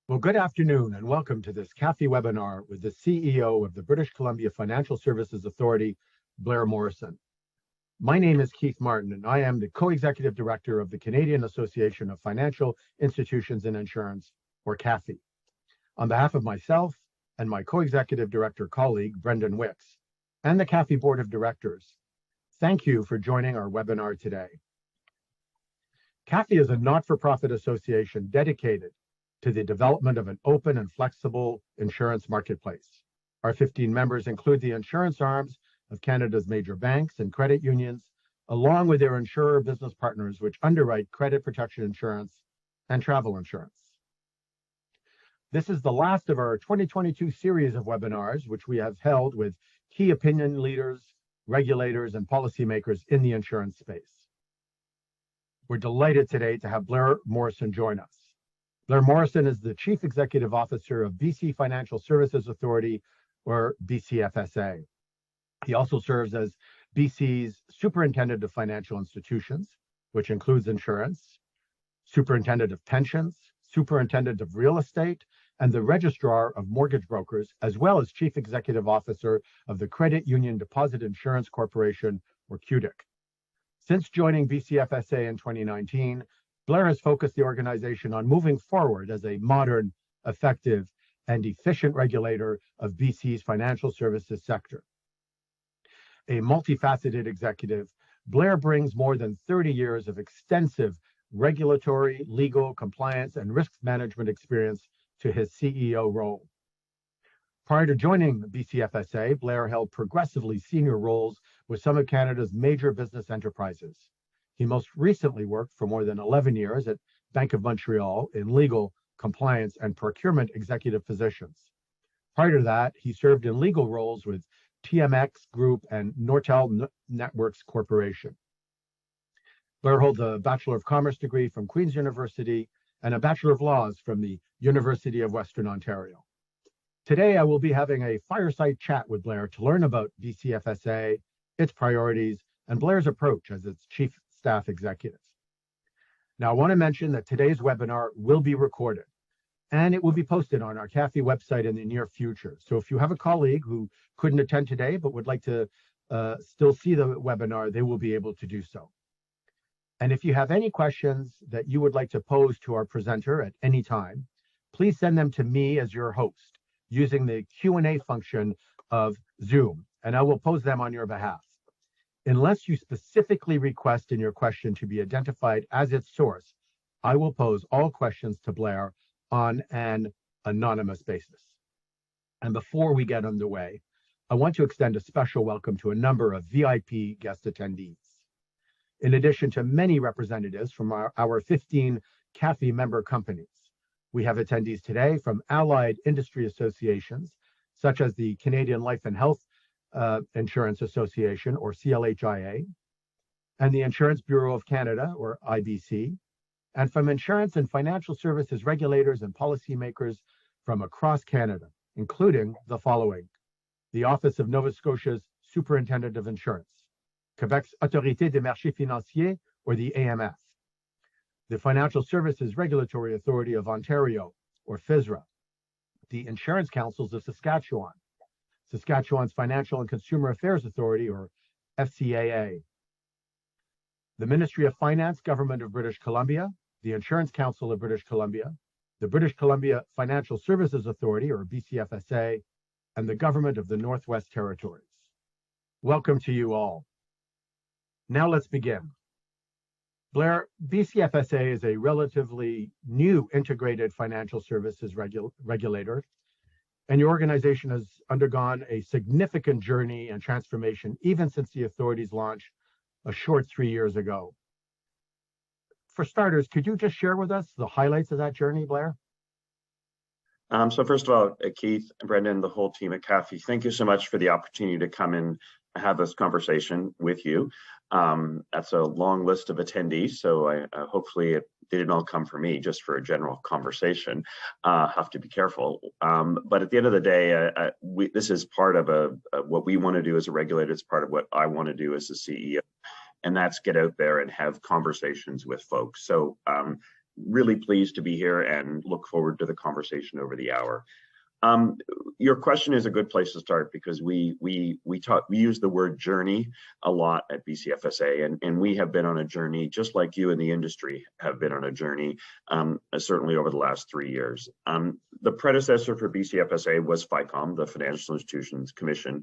Well, good afternoon and welcome to this CAFI webinar with the CEO of the British Columbia Financial Services Authority, Blair Morrison. My name is Keith Martin and I am the Co-Executive Director of the Canadian Association of Financial Institutions and Insurance, or CAFI. On behalf of myself and my Co-Executive Director colleague, Brendan Wicks, and the CAFI Board of Directors, thank you for joining our webinar today. CAFI is a not-for-profit association dedicated to the development of an open and flexible insurance marketplace. Our 15 members include the insurance arms of Canada's major banks and credit unions, along with their insurer business partners, which underwrite credit protection insurance and travel insurance. This is the last of our 2022 series of webinars, which we have held with key opinion leaders, regulators, and policymakers in the insurance space. We're delighted today to have Blair Morrison join us. Blair Morrison is the Chief Executive Officer of BC Financial Services Authority, or BCFSA. He also serves as BC's Superintendent of Financial Institutions, which includes insurance, Superintendent of Pensions, Superintendent of Real Estate, and the Registrar of Mortgage Brokers, as well as Chief Executive Officer of the Credit Union Deposit Insurance Corporation, or CUDIC. Since joining BCFSA in 2019, Blair has focused the organization on moving forward as a modern, effective, and efficient regulator of BC's financial services sector. A multifaceted executive, Blair brings more than 30 years of extensive regulatory, legal, compliance, and risk management experience to his CEO role. Prior to joining BCFSA, Blair held progressively senior roles with some of Canada's major business enterprises. He most recently worked for more than 11 years at Bank of Montreal in legal, compliance, and procurement executive positions. Prior to that, he served in legal roles with TMX Group and Nortel Networks Corporation. Blair holds a Bachelor of Commerce degree from Queen's University and a Bachelor of Laws from the University of Western Ontario. Today, I will be having a fireside chat with Blair to learn about BCFSA, its priorities, and Blair's approach as its Chief Staff Executive. Now, I want to mention that today's webinar will be recorded and it will be posted on our CAFI website in the near future. So if you have a colleague who couldn't attend today but would like to still see the webinar, they will be able to do so. And if you have any questions that you would like to pose to our presenter at any time, please send them to me as your host using the Q&A function of Zoom, and I will pose them on your behalf. Unless you specifically request in your question to be identified as its source, I will pose all questions to Blair on an anonymous basis. And before we get underway, I want to extend a special welcome to a number of VIP guest attendees. In addition to many representatives from our 15 CAFI member companies, we have attendees today from allied industry associations, such as the Canadian Life and Health Insurance Association, or CLHIA, and the Insurance Bureau of Canada, or IBC, and from insurance and financial services regulators and policymakers from across Canada, including the following: the Office of Nova Scotia's Superintendent of Insurance, Quebec's Autorité des Marchés Financiers, or the AMF, the Financial Services Regulatory Authority of Ontario, or FSRA, the Insurance Councils of Saskatchewan, Saskatchewan's Financial and Consumer Affairs Authority, or FCAA, the Ministry of Finance, Government of British Columbia, the Insurance Council of British Columbia, the British Columbia Financial Services Authority, or BCFSA, and the Government of the Northwest Territories. Welcome to you all. Now let's begin. Blair, BCFSA is a relatively new integrated financial services regulator, and your organization has undergone a significant journey and transformation even since the authority's launch a short 3 years ago. For starters, could you just share with us the highlights of that journey, Blair? So first of all, Keith, Brendan, the whole team at CAFI, thank you so much for the opportunity to come in and have this conversation with you. That's a long list of attendees, so hopefully they didn't all come for me, just for a general conversation. Have to be careful. But at the end of the day, this is part of what we want to do as a regulator. It's part of what I want to do as a CEO, and that's get out there and have conversations with folks. So really pleased to be here and look forward to the conversation over the hour. Your question is a good place to start because we use the word journey a lot at BCFSA, and we have been on a journey just like you in the industry have been on a journey, certainly over the last 3 years. The predecessor for BCFSA was FICOM, the Financial Institutions Commission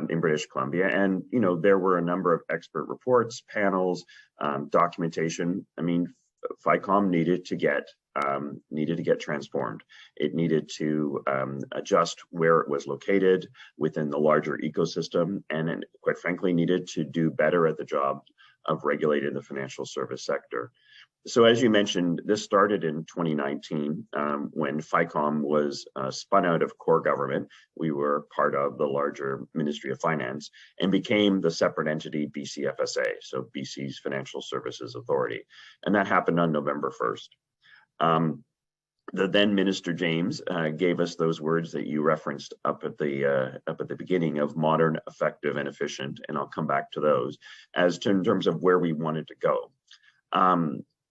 in British Columbia, and there were a number of expert reports, panels, documentation. I mean, FICOM needed to get transformed. It needed to adjust where it was located within the larger ecosystem, and it, quite frankly, needed to do better at the job of regulating the financial service sector. So as you mentioned, this started in 2019 when FICOM was spun out of core government. We were part of the larger Ministry of Finance and became the separate entity BCFSA, so BC's Financial Services Authority. And that happened on November 1st. The then Minister James gave us those words that you referenced up at the beginning of modern, effective, and efficient, and I'll come back to those as to in terms of where we wanted to go.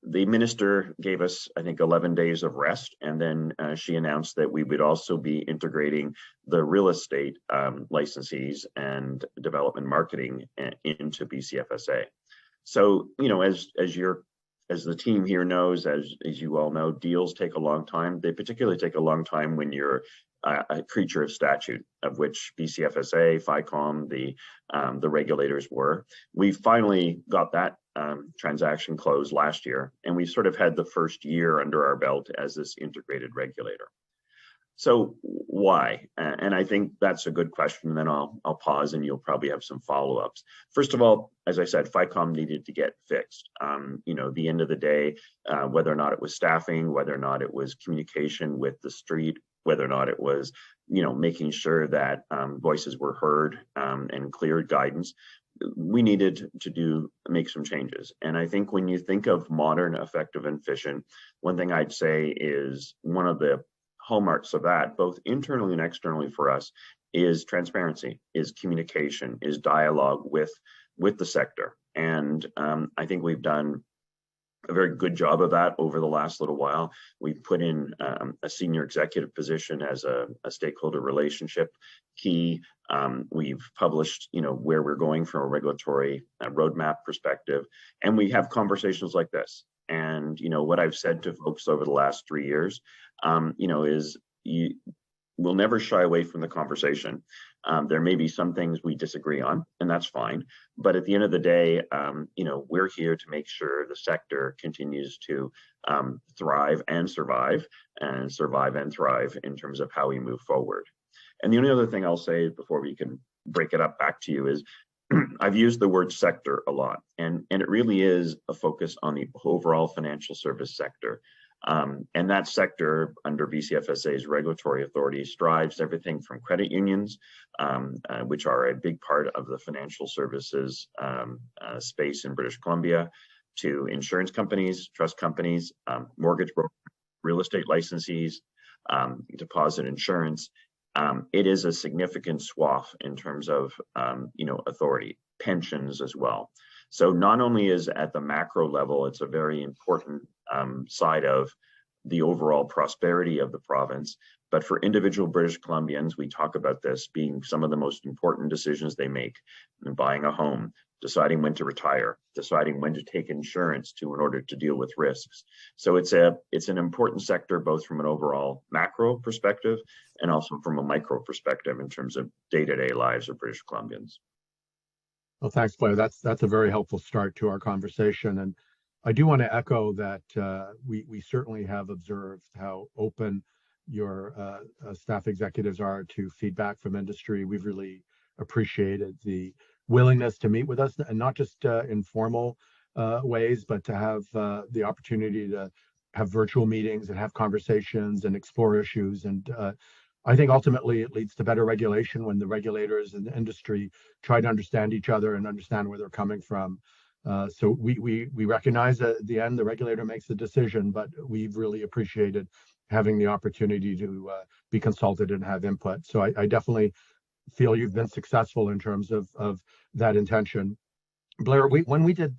The minister gave us, I think, 11 days of rest, and then she announced that we would also be integrating the real estate licensees and development marketing into BCFSA. So, as the team here knows, as you all know, deals take a long time. They particularly take a long time when you're a creature of statute, of which BCFSA, FICOM, the regulators were. We finally got that transaction closed last year, and we sort of had the first year under our belt as this integrated regulator. So why? And I think that's a good question. And then I'll pause, and you'll probably have some follow-ups. First of all, as I said, FICOM needed to get fixed. The end of the day, whether or not it was staffing, whether or not it was communication with the street, whether or not it was, making sure that voices were heard and clear guidance, we needed to make some changes. And I think when you think of modern, effective, and efficient, one thing I'd say is one of the hallmarks of that, both internally and externally for us, is transparency, is communication, is dialogue with the sector. And I think we've done a very good job of that over the last little while. We've put in a senior executive position as a stakeholder relationship key. We've published, where we're going from a regulatory roadmap perspective, and we have conversations like this. And what I've said to folks over the last 3 years, is we'll never shy away from the conversation. There may be some things we disagree on, and that's fine. But at the end of the day, we're here to make sure the sector continues to thrive and survive, and survive and thrive in terms of how we move forward. And the only other thing I'll say before we can break it up back to you is I've used the word sector a lot, and it really is a focus on the overall financial service sector. And that sector under BCFSA's regulatory authority strives everything from credit unions, which are a big part of the financial services space in British Columbia, to insurance companies, trust companies, mortgage brokers, real estate licensees, deposit insurance. It is a significant swath in terms of authority, pensions as well. So not only is at the macro level, it's a very important side of the overall prosperity of the province, but for individual British Columbians, we talk about this being some of the most important decisions they make: buying a home, deciding when to retire, deciding when to take insurance in order to deal with risks. So it's an important sector, both from an overall macro perspective and also from a micro perspective in terms of day-to-day lives of British Columbians. Well, thanks, Blair. That's a very helpful start to our conversation. And I do want to echo that we certainly have observed how open your staff executives are to feedback from industry. We've really appreciated the willingness to meet with us, and not just informal ways, but to have the opportunity to have virtual meetings and have conversations and explore issues. And I think ultimately it leads to better regulation when the regulators and the industry try to understand each other and understand where they're coming from. So we recognize that at the end the regulator makes the decision, but we've really appreciated having the opportunity to be consulted and have input. So I definitely feel you've been successful in terms of that intention. Blair, when we did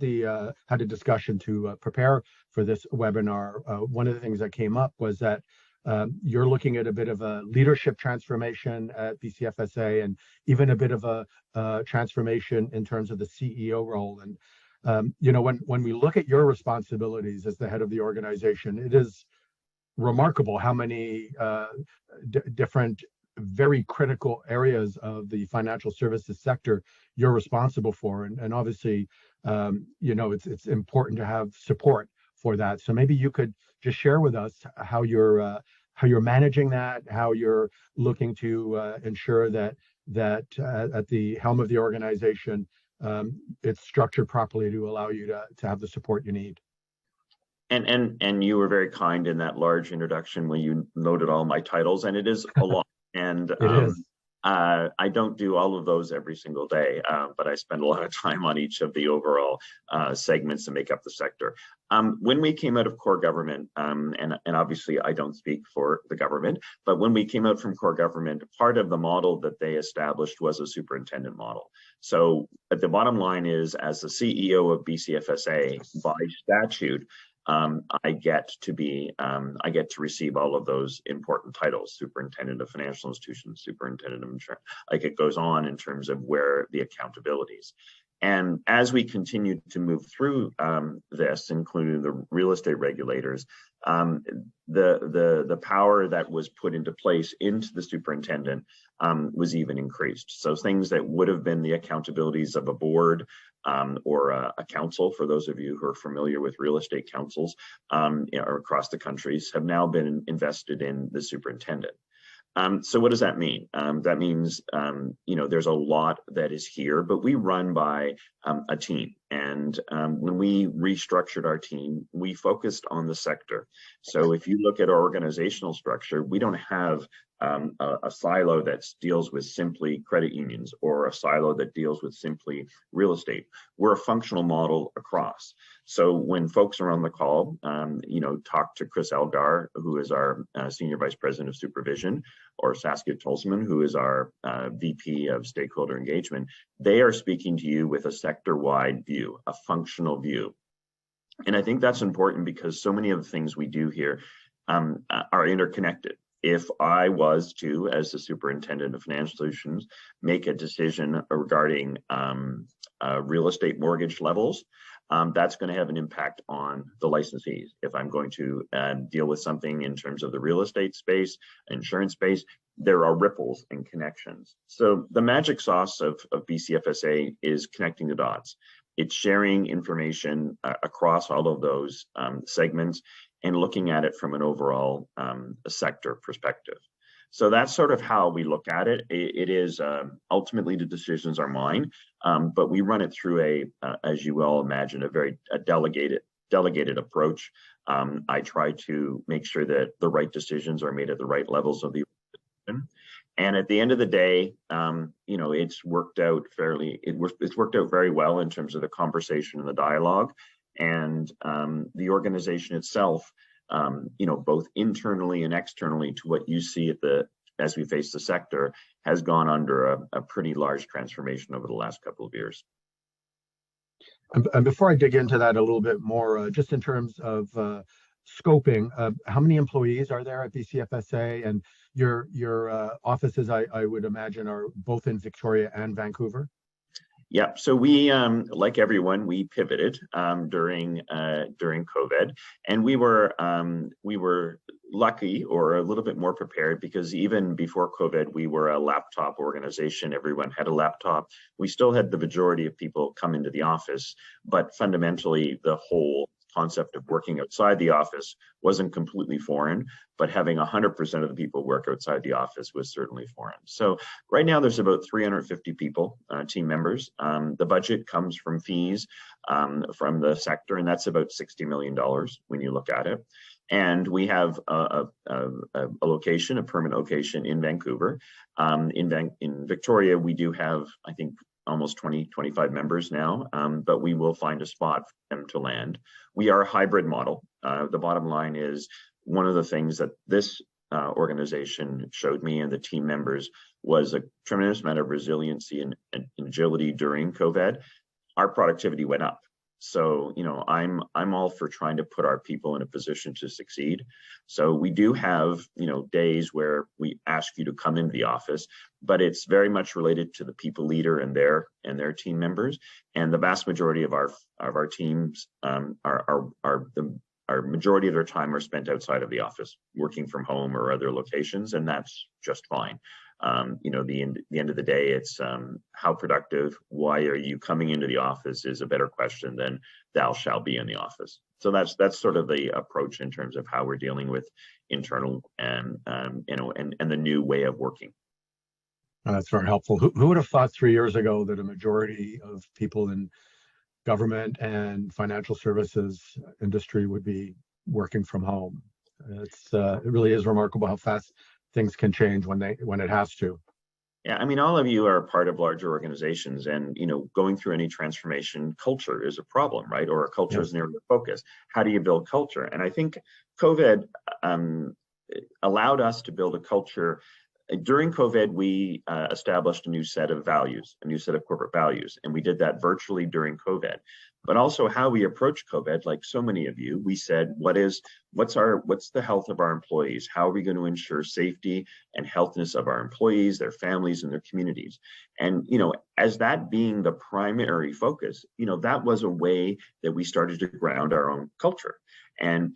had a discussion to prepare for this webinar, one of the things that came up was that you're looking at a bit of a leadership transformation at BCFSA, and even a bit of a transformation in terms of the CEO role. And when we look at your responsibilities as the head of the organization, it is remarkable how many different very critical areas of the financial services sector you're responsible for, and obviously it's important to have support for that. So maybe you could just share with us how you're managing that, how you're looking to ensure that at the helm of the organization it's structured properly to allow you to have the support you need. And you were very kind in that large introduction when you noted all my titles, and it is a lot. And It is. I don't do all of those every single day, but I spend a lot of time on each of the overall segments that make up the sector. When we came out of core government, and obviously I don't speak for the government, but when we came out from core government, part of the model that they established was a superintendent model. So at the bottom line is, as the CEO of BCFSA, by statute, I get to receive all of those important titles: superintendent of financial institutions, superintendent of insurance. Like, it goes on in terms of where the accountabilities. And as we continue to move through this, including the real estate regulators, the power that was put into place into the superintendent was even increased. So things that would have been the accountabilities of a board or a council, for those of you who are familiar with real estate councils across the countries, have now been invested in the superintendent. So what does that mean? That means, there's a lot that is here, but we run by a team. And when we restructured our team, we focused on the sector. So if you look at our organizational structure, we don't have a silo that deals with simply credit unions, or a silo that deals with simply real estate. We're a functional model across. So when folks are on the call, talk to Chris Elgar, who is our Senior Vice President of Supervision, or Saskia Tolsman, who is our VP of Stakeholder Engagement. They are speaking to you with a sector-wide view, a functional view. And I think that's important because so many of the things we do here are interconnected. If I was to, as the superintendent of financial institutions, make a decision regarding real estate mortgage levels, that's going to have an impact on the licensees. If I'm going to deal with something in terms of the real estate space, insurance space, there are ripples and connections. So the magic sauce of BCFSA is connecting the dots. It's sharing information across all of those segments and looking at it from an overall sector perspective. So that's sort of how we look at it. It is ultimately the decisions are mine, but we run it through as you well imagine, a delegated approach. I try to make sure that the right decisions are made at the right levels of the organization. And at the end of the day, it's worked out very well in terms of the conversation and the dialogue. And the organization itself, both internally and externally to what you see as we face the sector, has gone under a pretty large transformation over the last couple of years. And before I dig into that a little bit more, just in terms of scoping, how many employees are there at BCFSA? And your offices, I would imagine, are both in Victoria and Vancouver? Yeah, so we, like everyone, we pivoted during COVID, and we were lucky, or a little bit more prepared, because even before COVID, we were a laptop organization. Everyone had a laptop. We still had the majority of people come into the office, but fundamentally, the whole concept of working outside the office wasn't completely foreign, but having 100% of the people work outside the office was certainly foreign. So right now there's about 350 people, team members. The budget comes from fees from the sector, and that's about $60 million when you look at it. And we have a location, a permanent location in Vancouver. In Victoria, we do have, I think, almost 25 members now, but we will find a spot for them to land. We are a hybrid model. The bottom line is, one of the things that this organization showed me and the team members was a tremendous amount of resiliency and agility during COVID. our productivity went up. So, I'm all for trying to put our people in a position to succeed. So we do have, days where we ask you to come into the office, but it's very much related to the people leader and their team members. And the vast majority of our teams our majority of their time are spent outside of the office, working from home or other locations, and that's just fine. The end of the day, it's how productive, why are you coming into the office is a better question than thou shall be in the office. So that's sort of the approach in terms of how we're dealing with internal and the new way of working. That's very helpful. Who would have thought 3 years ago that a majority of people in government and financial services industry would be working from home? It really is remarkable how fast things can change when it has to. Yeah, I mean, all of you are part of larger organizations, and going through any transformation, culture is a problem, right? Or a culture is an area of focus. How do you build culture? And I think COVID allowed us to build a culture. During COVID, we established a new set of values, a new set of corporate values, and we did that virtually during COVID. But also how we approach COVID, like so many of you, we said, what's the health of our employees? How are we going to ensure safety and healthiness of our employees, their families, and their communities? And, as that being the primary focus, that was a way that we started to ground our own culture. And,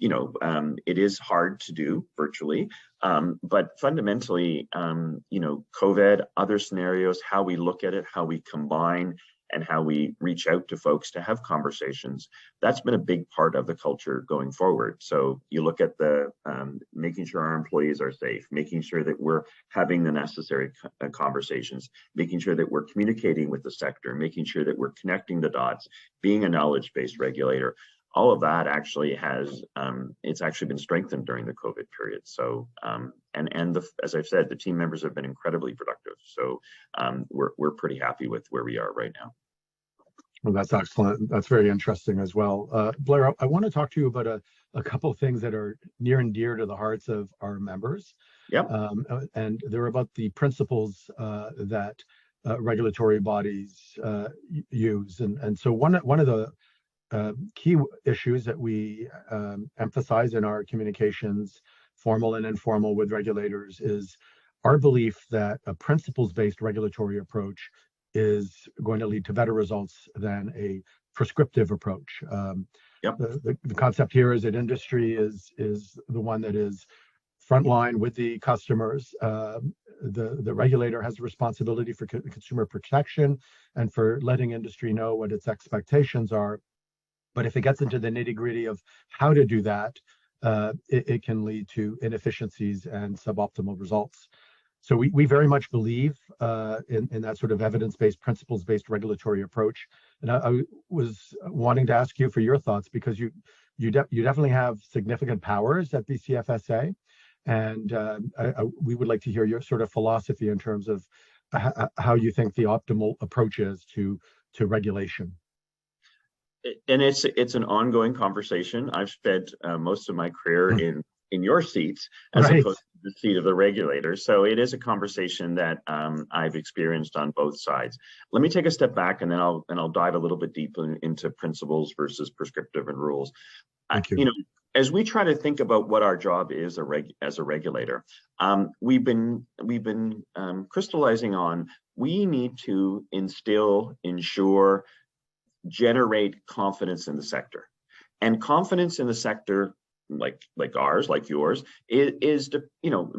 it is hard to do virtually, but fundamentally, COVID, other scenarios, how we look at it, how we combine, and how we reach out to folks to have conversations, that's been a big part of the culture going forward. So you look at the making sure our employees are safe, making sure that we're having the necessary conversations, making sure that we're communicating with the sector, making sure that we're connecting the dots, being a knowledge-based regulator. All of that actually it's actually been strengthened during the COVID period. So, as I've said, the team members have been incredibly productive. So we're pretty happy with where we are right now. Well, that's excellent. That's very interesting as well. Blair, I want to talk to you about a couple of things that are near and dear to the hearts of our members. Yep. And they're about the principles that regulatory bodies use. And so one of the key issues that we emphasize in our communications, formal and informal, with regulators is our belief that a principles-based regulatory approach is going to lead to better results than a prescriptive approach. Yep. The concept here is that industry is the one that is frontline with the customers. The regulator has a responsibility for consumer protection and for letting industry know what its expectations are. But if it gets into the nitty-gritty of how to do that, it can lead to inefficiencies and suboptimal results. So we very much believe in that sort of evidence-based, principles-based regulatory approach. And I was wanting to ask you for your thoughts, because you definitely have significant powers at BCFSA, and we would like to hear your sort of philosophy in terms of how you think the optimal approach is to regulation. And it's an ongoing conversation. I've spent most of my career in your seats as opposed to the seat of the regulator. So it is a conversation that I've experienced on both sides. Let me take a step back, and then I'll dive a little bit deeper into principles versus prescriptive and rules. Thank you. As we try to think about what our job is as a regulator, we've been crystallizing on we need to ensure, generate confidence in the sector. And confidence in the sector, like ours, like yours, is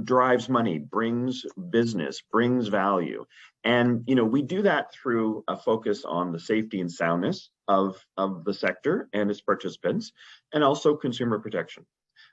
drives money, brings business, brings value. And we do that through a focus on the safety and soundness of the sector and its participants, and also consumer protection.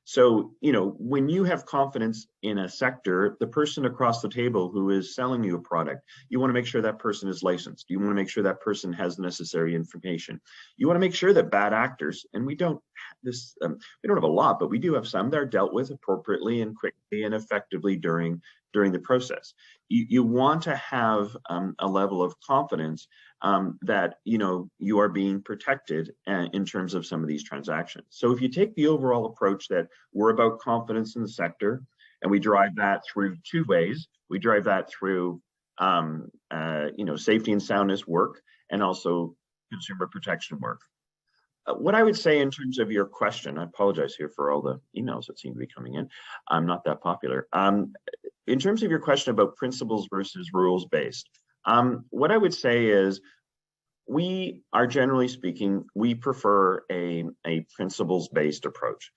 So, when you have confidence in a sector, the person across the table who is selling you a product, you want to make sure that person is licensed. You want to make sure that person has the necessary information. You want to make sure that bad actors, and we don't have a lot, but we do have some that are dealt with appropriately and quickly and effectively during the process. You want to have a level of confidence that you are being protected in terms of some of these transactions. So if you take the overall approach that we're about confidence in the sector, and we drive that through two ways. We drive that through safety and soundness work, and also consumer protection work. What I would say in terms of your question, I apologize here for all the emails that seem to be coming in. I'm not that popular. In terms of your question about principles versus rules-based, what I would say is we are, generally speaking, we prefer a principles-based approach.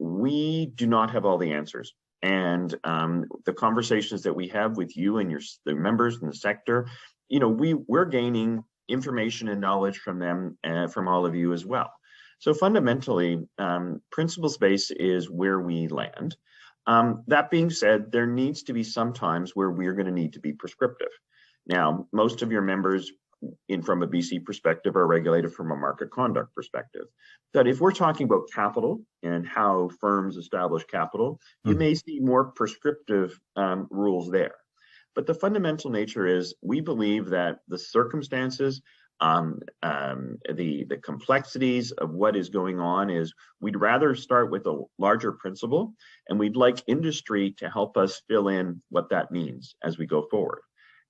We do not have all the answers. And the conversations that we have with you and the members in the sector, we're gaining information and knowledge from them and from all of you as well. So fundamentally, principles-based is where we land. That being said, there needs to be some times where we're going to need to be prescriptive. Now, most of your members from a BC perspective are regulated from a market conduct perspective. But if we're talking about capital and how firms establish capital, you may see more prescriptive rules there. But the fundamental nature is we believe that the circumstances, the complexities of what is going on is we'd rather start with a larger principle, and we'd like industry to help us fill in what that means as we go forward.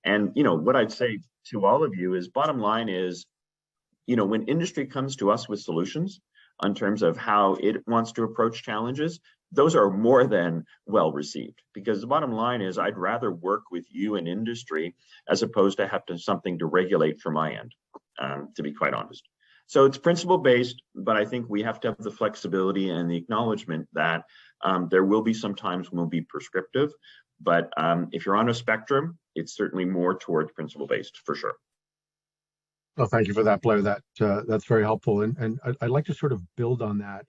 And what I'd say to all of you is, bottom line is, when industry comes to us with solutions in terms of how it wants to approach challenges, those are more than well received, because the bottom line is I'd rather work with you in industry as opposed to have something to regulate from my end, to be quite honest. So it's principle based, but I think we have to have the flexibility and the acknowledgement that there will be some times when we'll be prescriptive, but if you're on a spectrum, it's certainly more towards principle based for sure. Well, thank you for that, Blair. That's very helpful. And I'd like to sort of build on that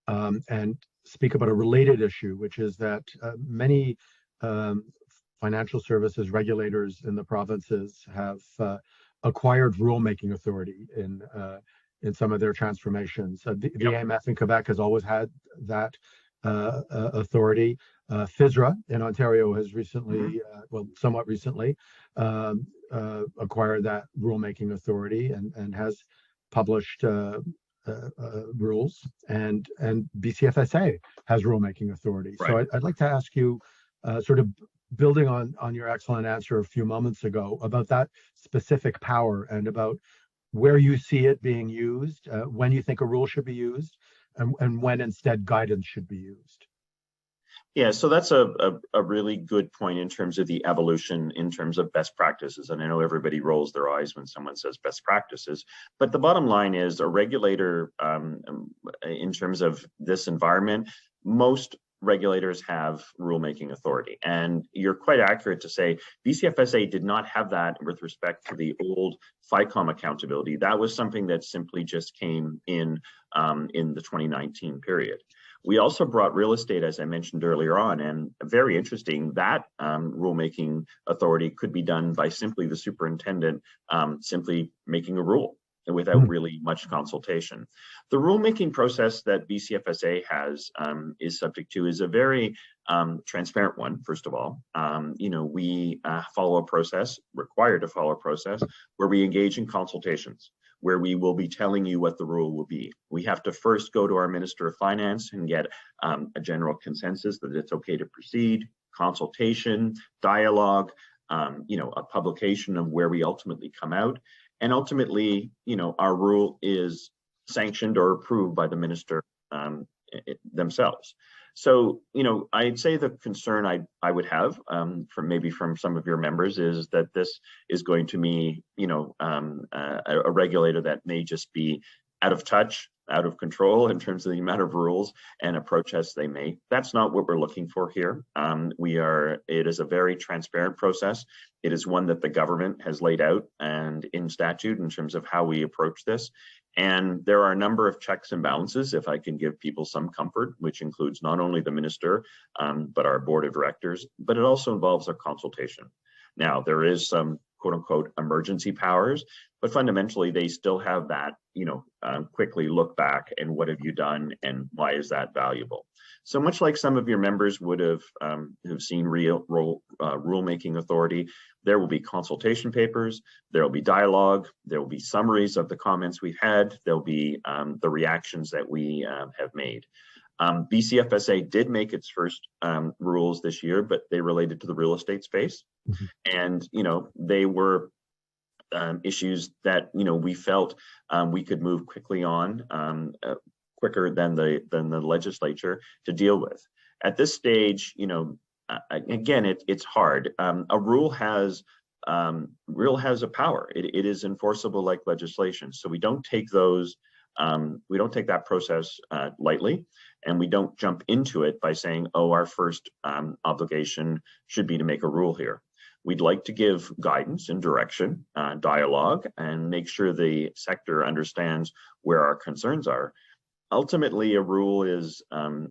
and speak about a related issue, which is that many financial services regulators in the provinces have acquired rulemaking authority in some of their transformations. The AMF in Quebec has always had that authority. FSRA in Ontario has recently, somewhat recently, acquired that rulemaking authority and has published rules, and BCFSA has rulemaking authority. Right. So I'd like to ask you, sort of building on your excellent answer a few moments ago about that specific power and about where you see it being used, when you think a rule should be used, and when instead guidance should be used. Yeah, so that's a really good point in terms of the evolution in terms of best practices. And I know everybody rolls their eyes when someone says best practices, but the bottom line is a regulator in terms of this environment, most regulators have rulemaking authority. And you're quite accurate to say BCFSA did not have that with respect to the old FICOM accountability. That was something that simply just came in the 2019 period. We also brought real estate, as I mentioned earlier on, and very interesting, that rulemaking authority could be done by simply the superintendent simply making a rule without really much consultation. The rulemaking process that BCFSA has is subject to is a very transparent one, first of all. We follow a process, required to follow a process, where we engage in consultations, where we will be telling you what the rule will be. We have to first go to our Minister of Finance and get a general consensus that it's okay to proceed, consultation, dialogue, a publication of where we ultimately come out. And ultimately, our rule is sanctioned or approved by the minister themselves. So, I'd say the concern I would have from some of your members is that this is going to be, a regulator that may just be out of touch, out of control in terms of the amount of rules and approaches they make. That's not what we're looking for here. It is a very transparent process. It is one that the government has laid out and in statute in terms of how we approach this. And there are a number of checks and balances, if I can give people some comfort, which includes not only the minister, but our board of directors, but it also involves a consultation. Now, there is some quote unquote emergency powers, but fundamentally they still have that, quickly look back and what have you done and why is that valuable? So much like some of your members would have who've seen rulemaking authority, there will be consultation papers, there will be dialogue, there will be summaries of the comments we've had, there'll be the reactions that we have made. BCFSA did make its first rules this year, but they related to the real estate space. Mm-hmm. And, they were issues that we felt we could move quickly on, quicker than the legislature to deal with. At this stage, again, it's hard. A rule has a power. It is enforceable like legislation. So we don't take those. We don't take that process lightly, and we don't jump into it by saying, "Oh, our first obligation should be to make a rule here." We'd like to give guidance and direction, dialogue, and make sure the sector understands where our concerns are. Ultimately, a rule is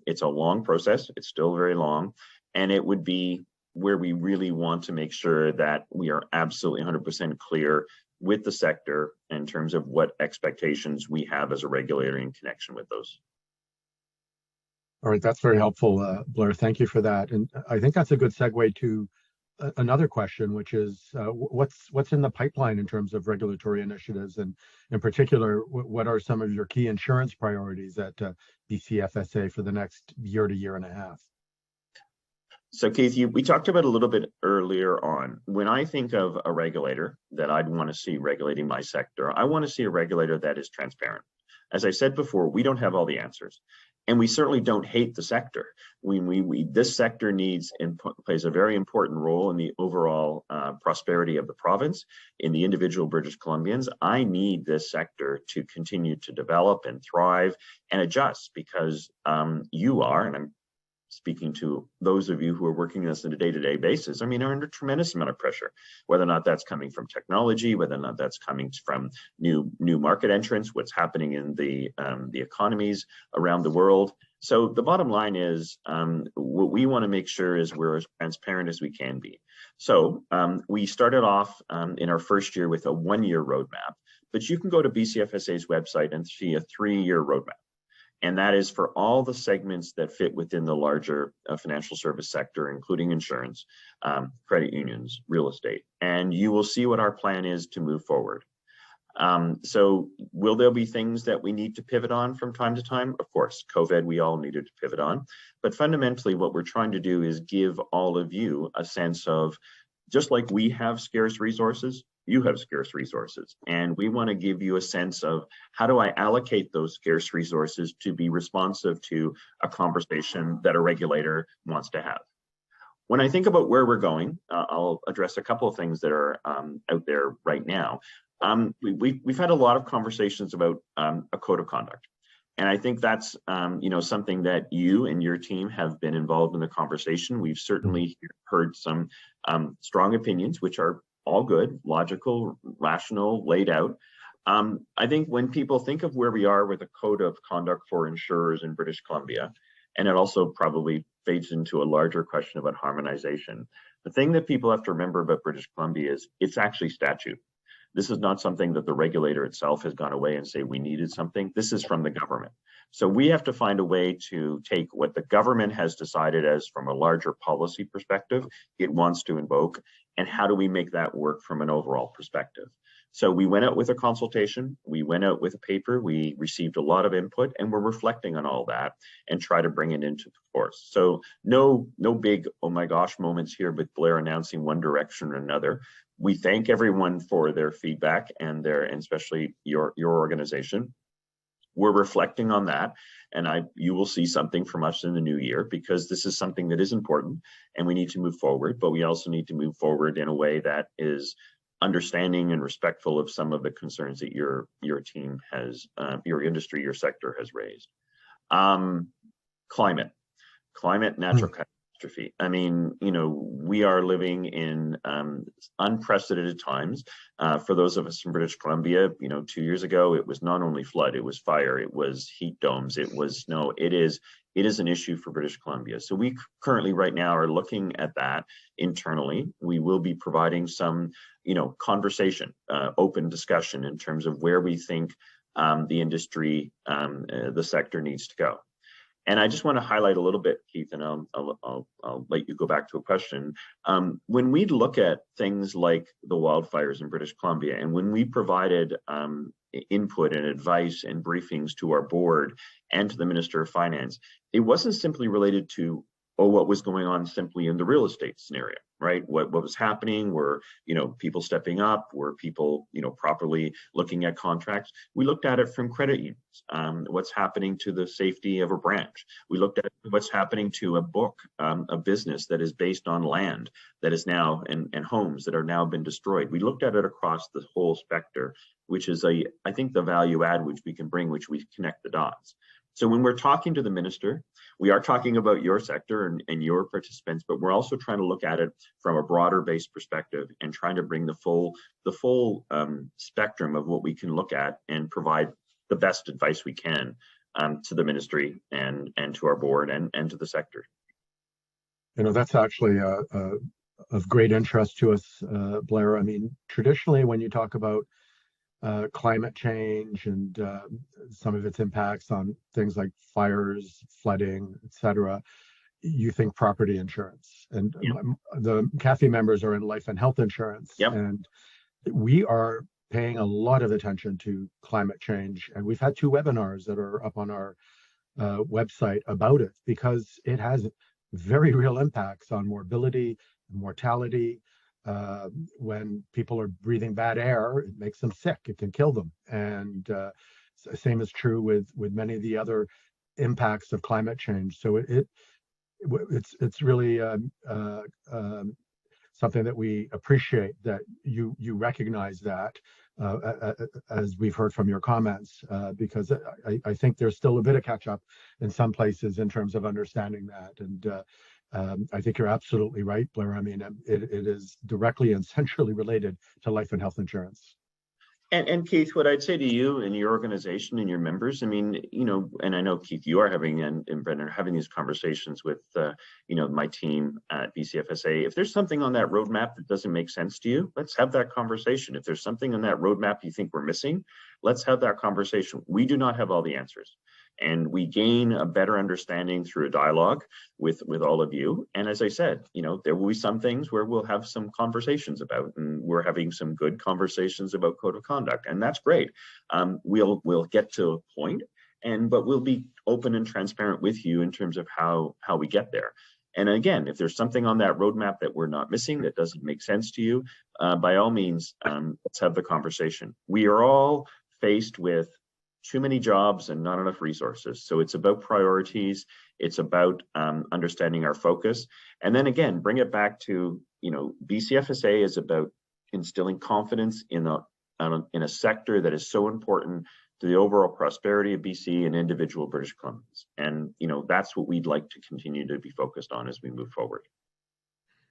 it's a long process. It's still very long, and it would be where we really want to make sure that we are absolutely 100% clear with the sector in terms of what expectations we have as a regulator in connection with those. All right, that's very helpful, Blair. Thank you for that. And I think that's a good segue to another question, which is what's in the pipeline in terms of regulatory initiatives, and in particular, what are some of your key insurance priorities at BCFSA for the next year to year and a half? So Keith, we talked about a little bit earlier on. When I think of a regulator that I'd want to see regulating my sector, I want to see a regulator that is transparent. As I said before, we don't have all the answers, and we certainly don't hate the sector. This sector plays a very important role in the overall prosperity of the province, in the individual British Columbians. I need this sector to continue to develop and thrive and adjust, because you are, and I'm speaking to those of you who are working this on a day-to-day basis, are under a tremendous amount of pressure, whether or not that's coming from technology, whether or not that's coming from new market entrants, what's happening in the economies around the world. So the bottom line is, what we want to make sure is we're as transparent as we can be. So we started off in our first year with a 1-year roadmap, but you can go to BCFSA's website and see a 3-year roadmap. And that is for all the segments that fit within the larger financial service sector, including insurance, credit unions, real estate. And you will see what our plan is to move forward. So will there be things that we need to pivot on from time to time? Of course, COVID, we all needed to pivot on. But fundamentally, what we're trying to do is give all of you a sense of, just like we have scarce resources, you have scarce resources, and we want to give you a sense of, how do I allocate those scarce resources to be responsive to a conversation that a regulator wants to have. When I think about where we're going, I'll address a couple of things that are out there right now. We've had a lot of conversations about a code of conduct. And I think that's something that you and your team have been involved in the conversation. We've certainly heard some strong opinions, which are all good, logical, rational, laid out. I think when people think of where we are with a code of conduct for insurers in British Columbia, and it also probably fades into a larger question about harmonization, the thing that people have to remember about British Columbia is it's actually statute. This is not something that the regulator itself has gone away and say we needed something. This is from the government. So we have to find a way to take what the government has decided as, from a larger policy perspective, it wants to invoke, and how do we make that work from an overall perspective. So we went out with a consultation, we went out with a paper, we received a lot of input, and we're reflecting on all that and try to bring it into force. So no big, oh my gosh moments here with Blair announcing one direction or another. We thank everyone for their feedback and especially your organization. We're reflecting on that, and you will see something from us in the new year, because this is something that is important and we need to move forward, but we also need to move forward in a way that is understanding and respectful of some of the concerns that your team has, your industry, your sector has raised. Climate, natural catastrophe. We are living in unprecedented times. For those of us from British Columbia, 2 years ago, it was not only flood, it was fire, it was heat domes, it was snow. It is an issue for British Columbia. So we currently right now are looking at that internally. We will be providing some, conversation, open discussion in terms of where we think the industry, the sector needs to go. And I just want to highlight a little bit, Keith, and I'll let you go back to a question. When we look at things like the wildfires in British Columbia, and when we provided input and advice and briefings to our board and to the Minister of Finance, it wasn't simply related to what was going on simply in the real estate scenario. right? What was happening? Were, people stepping up? Were people, properly looking at contracts? We looked at it from credit unions. What's happening to the safety of a branch? We looked at what's happening to a book, a business that is based on land that is now, and homes that are now been destroyed. We looked at it across the whole spectrum, which is I think the value add which we can bring, which we connect the dots. So when we're talking to the minister, we are talking about your sector and your participants, but we're also trying to look at it from a broader based perspective and trying to bring the full spectrum of what we can look at and provide the best advice we can to the ministry and to our board and to the sector. That's actually of great interest to us, Blair. I mean, traditionally, when you talk about climate change and some of its impacts on things like fires, flooding, etc., you think property insurance. And Yep. The CAFI members are in life and health insurance. Yep. And we are paying a lot of attention to climate change. And we've had 2 webinars that are up on our website about it, because it has very real impacts on morbidity, mortality. When people are breathing bad air, it makes them sick. It can kill them. And same is true with many of the other impacts of climate change. So it's really something that we appreciate, that you recognize that, as we've heard from your comments, because I think there's still a bit of catch up in some places in terms of understanding that. And I think you're absolutely right, Blair. I mean, it is directly and centrally related to life and health insurance. And Keith, what I'd say to you and your organization and your members, I mean, and I know, Keith, you are having, and Brendan are having these conversations with, my team at BCFSA. If there's something on that roadmap that doesn't make sense to you, let's have that conversation. If there's something on that roadmap you think we're missing, let's have that conversation. We do not have all the answers. And we gain a better understanding through a dialogue with all of you. And as I said, there will be some things where we'll have some conversations about, and we're having some good conversations about code of conduct, and that's great. We'll get to a point, but we'll be open and transparent with you in terms of how we get there. And again, if there's something on that roadmap that we're not missing, that doesn't make sense to you, by all means, let's have the conversation. We are all faced with too many jobs and not enough resources. So it's about priorities. It's about understanding our focus. And then again, bring it back to, BCFSA is about instilling confidence in a sector that is so important to the overall prosperity of BC and individual British Columbians. And, that's what we'd like to continue to be focused on as we move forward.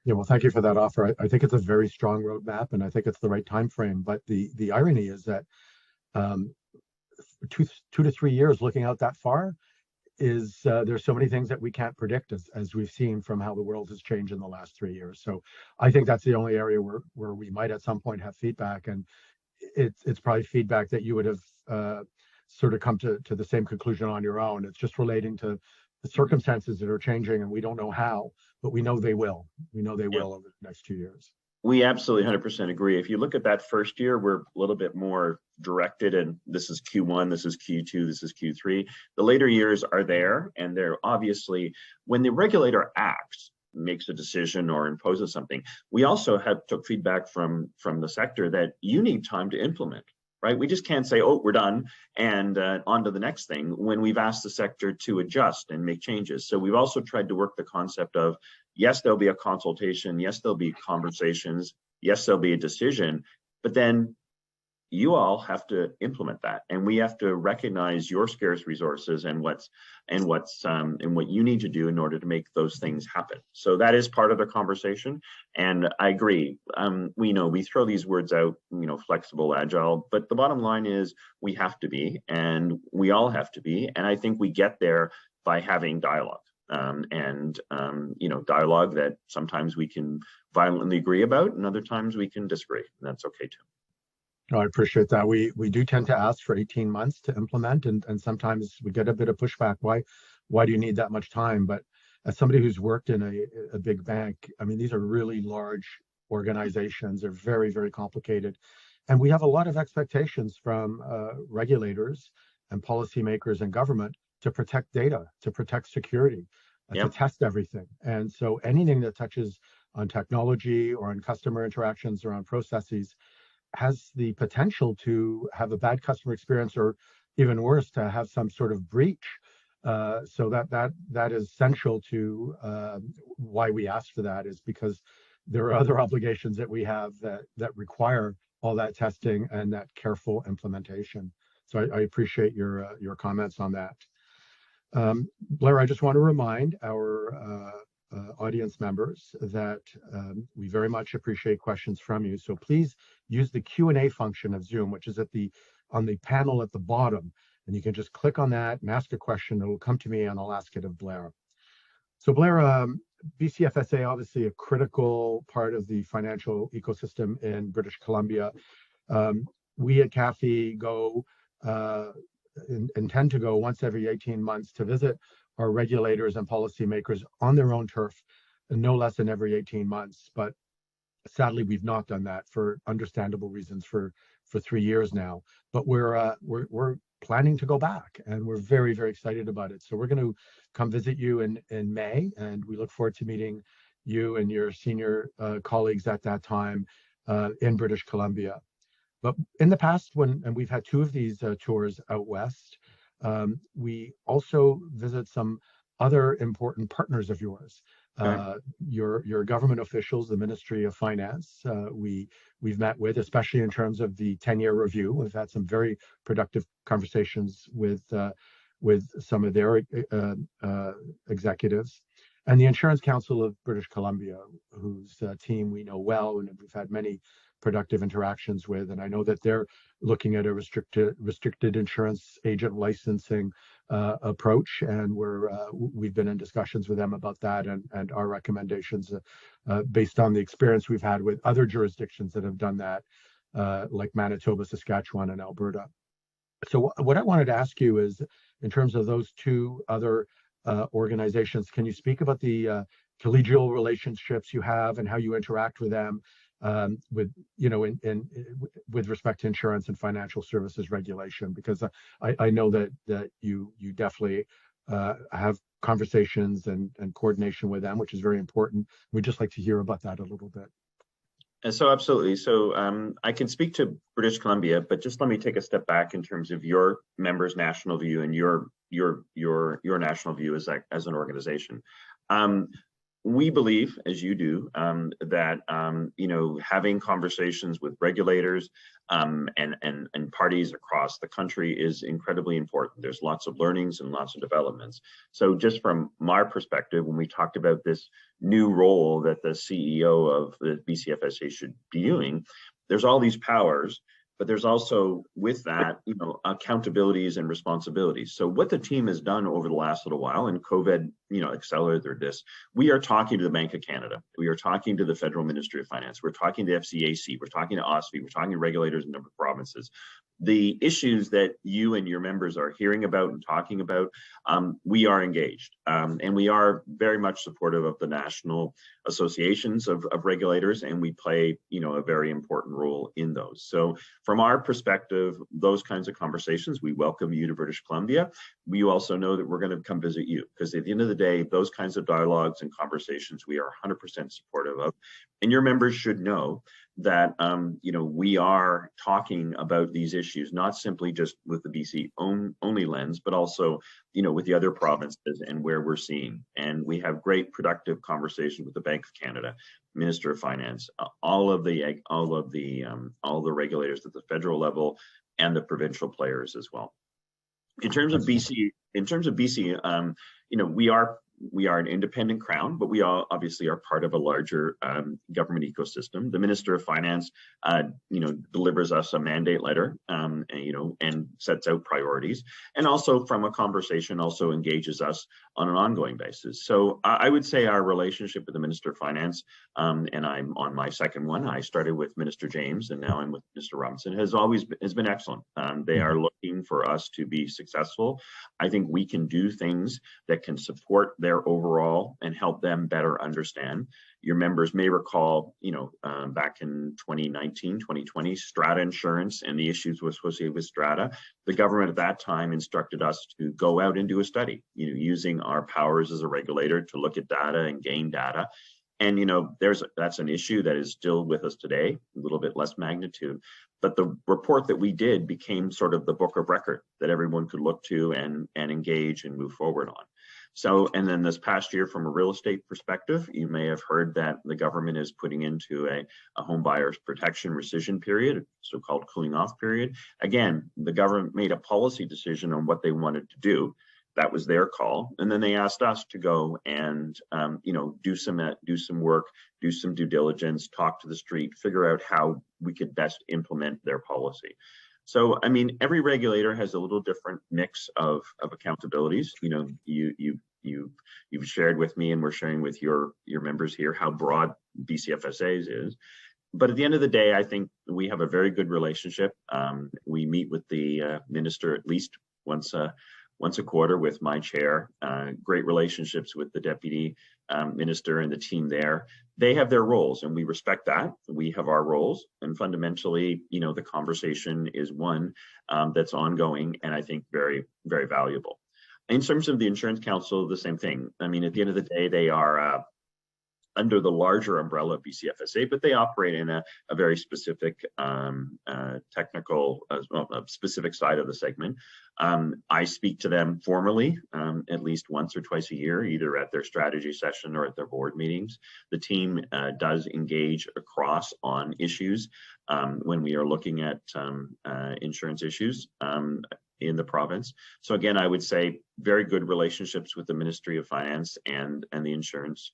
Yeah, well, thank you for that offer. I think it's a very strong roadmap, and I think it's the right time frame. But the irony is that 2 to 3 years looking out that far is there's so many things that we can't predict, as we've seen from how the world has changed in the last 3 years. So I think that's the only area where we might at some point have feedback, and it's probably feedback that you would have sort of come to the same conclusion on your own. It's just relating to the circumstances that are changing, and we don't know how, but we know they will. We know they will over the next 2 years. We absolutely 100% agree. If you look at that first year, we're a little bit more directed, and this is Q1, this is Q2, this is Q3. The later years are there, and they're obviously, when the regulator acts, makes a decision or imposes something, we also took feedback from the sector that you need time to implement, right? We just can't say, oh, we're done, and on to the next thing, when we've asked the sector to adjust and make changes. So we've also tried to work the concept of, yes, there'll be a consultation. Yes, there'll be conversations. Yes, there'll be a decision. But then you all have to implement that, and we have to recognize your scarce resources and what you need to do in order to make those things happen. So that is part of the conversation. And I agree. We throw these words out, flexible, agile, but the bottom line is we have to be, and we all have to be. And I think we get there by having dialogue. Dialogue that sometimes we can violently agree about, and other times we can disagree. And that's okay too. No, I appreciate that. We do tend to ask for 18 months to implement, and sometimes we get a bit of pushback. Why do you need that much time? But as somebody who's worked in a big bank, I mean, these are really large organizations. They're very, very complicated. And we have a lot of expectations from regulators and policymakers and government to protect data, to protect security, to test everything. And so anything that touches on technology or on customer interactions or on processes has the potential to have a bad customer experience, or even worse, to have some sort of breach. So that is essential to why we asked for that, is because there are other obligations that we have that require all that testing and that careful implementation. So I appreciate your comments on that. Blair, I just want to remind our audience members that we very much appreciate questions from you. So please use the Q&A function of Zoom, which is on the panel at the bottom. And you can just click on that and ask a question. It'll come to me and I'll ask it of Blair. So Blair, BCFSA, obviously a critical part of the financial ecosystem in British Columbia. We at CAFI intend to go once every 18 months to visit our regulators and policymakers on their own turf, and no less than every 18 months. But sadly, we've not done that for understandable reasons for 3 years now. But we're planning to go back, and we're very, very excited about it. So we're going to come visit you in May, and we look forward to meeting you and your senior colleagues at that time in British Columbia. But in the past, and we've had 2 of these tours out west, we also visit some other important partners of yours. Your government officials, the Ministry of Finance, we've met with, especially in terms of the 10-year review. We've had some very productive conversations with some of their executives, and the Insurance Council of British Columbia, whose team we know well and we've had many productive interactions with. And I know that they're looking at a restricted insurance agent licensing approach, and we've been in discussions with them about that and our recommendations based on the experience we've had with other jurisdictions that have done that, like Manitoba, Saskatchewan, and Alberta. So what I wanted to ask you is, in terms of those 2 other organizations, can you speak about the collegial relationships you have and how you interact with them, with respect to insurance and financial services regulation? Because I know that you definitely have conversations and coordination with them, which is very important. We'd just like to hear about that a little bit. So absolutely. So I can speak to British Columbia, but just let me take a step back in terms of your members' national view and your national view as an organization. We believe, as you do, that having conversations with regulators and parties across the country is incredibly important. There's lots of learnings and lots of developments. So just from my perspective, when we talked about this new role that the CEO of the BCFSA should be doing, there's all these powers, but there's also, with that, accountabilities and responsibilities. So what the team has done over the last little while, and COVID, accelerated this, we are talking to the Bank of Canada. We are talking to the Federal Ministry of Finance. We're talking to FCAC. We're talking to OSFI. We're talking to regulators in a number of provinces. The issues that you and your members are hearing about and talking about, we are engaged. And we are very much supportive of the national associations of regulators, and we play, a very important role in those. So from our perspective, those kinds of conversations, we welcome you to British Columbia. We also know that we're going to come visit you, because at the end of the day, those kinds of dialogues and conversations we are 100% supportive of. And your members should know that we are talking about these issues, not simply just with the BC only lens, but also with the other provinces and where we're seeing. And we have great productive conversations with the Bank of Canada, Minister of Finance, all the regulators at the federal level, and the provincial players as well. In terms of BC, we are an independent crown, but we obviously are part of a larger government ecosystem. The Minister of Finance, delivers us a mandate letter, and sets out priorities, and also from a conversation also engages us on an ongoing basis. So I would say our relationship with the Minister of Finance, and I'm on my second one. I started with Minister James, and now I'm with Mr. Robinson, has been excellent. They are looking for us to be successful. I think we can do things that can support their overall and help them better understand. Your members may recall, back in 2019, 2020, Strata Insurance and the issues associated with Strata. The government at that time instructed us to go out and do a study, using our powers as a regulator to look at data and gain data. And that's an issue that is still with us today, a little bit less magnitude. But the report that we did became sort of the book of record that everyone could look to and engage and move forward on. So, and then this past year, from a real estate perspective, you may have heard that the government is putting into a home buyer's protection rescission period, so-called cooling off period. Again, the government made a policy decision on what they wanted to do. That was their call, and then they asked us to go and do some work, do some due diligence, talk to the street, figure out how we could best implement their policy. So, I mean, every regulator has a little different mix of accountabilities. You've shared with me, and we're sharing with your members here how broad BCFSA's is. But at the end of the day, I think we have a very good relationship. We meet with the minister at least once a quarter with my chair. Great relationships with the deputy minister and the team there. They have their roles, and we respect that. We have our roles, and fundamentally, the conversation is one that's ongoing, and I think very, very valuable. In terms of the Insurance Council, the same thing. I mean, at the end of the day, they are under the larger umbrella of BCFSA, but they operate in a very specific technical, specific side of the segment. I speak to them formally at least once or twice a year, either at their strategy session or at their board meetings. The team does engage across on issues when we are looking at insurance issues in the province. So again, I would say very good relationships with the Ministry of Finance and the Insurance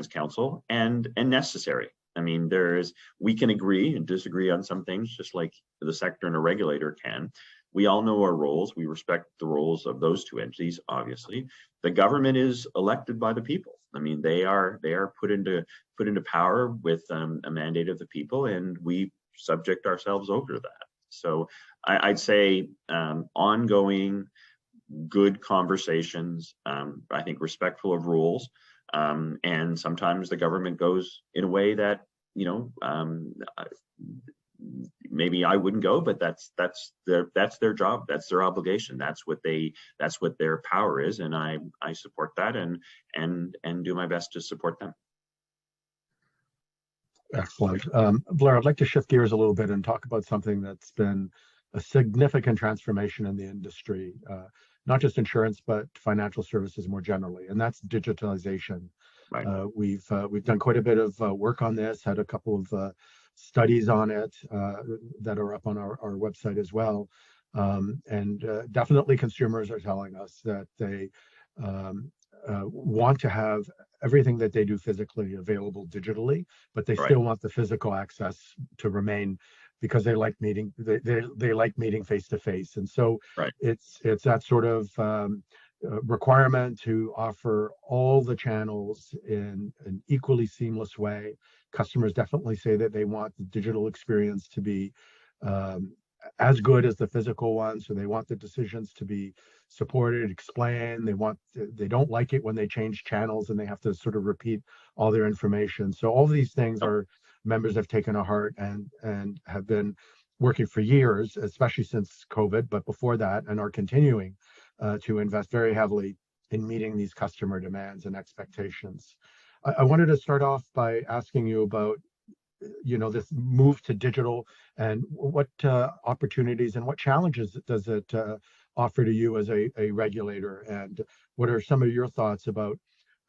Council, and necessary. I mean, we can agree and disagree on some things, just like the sector and a regulator can. We all know our roles. We respect the roles of those two entities. Obviously, the government is elected by the people. I mean, they are put into power with a mandate of the people, and we subject ourselves over to that. So I'd say ongoing good conversations. I think respectful of rules. And sometimes the government goes in a way that maybe I wouldn't go, but that's their job, that's their obligation, that's what their power is, and I support that and do my best to support them. Excellent. Blair, I'd like to shift gears a little bit and talk about something that's been a significant transformation in the industry, not just insurance, but financial services more generally, and that's digitalization. Right. We've done quite a bit of work on this, had a couple of studies on it that are up on our website as well. And definitely consumers are telling us that they want to have everything that they do physically available digitally, but they still want the physical access to remain, because they like meeting. They like meeting face to face, and so it's that sort of requirement to offer all the channels in an equally seamless way. Customers definitely say that they want the digital experience to be as good as the physical one, so they want the decisions to be supported, explained. They don't like it when they change channels and they have to sort of repeat all their information. So all these things are members have taken to heart and have been working for years, especially since COVID, but before that, and are continuing to invest very heavily in meeting these customer demands and expectations. I wanted to start off by asking you about this move to digital, and what opportunities and what challenges does it offer to you as a regulator, and what are some of your thoughts about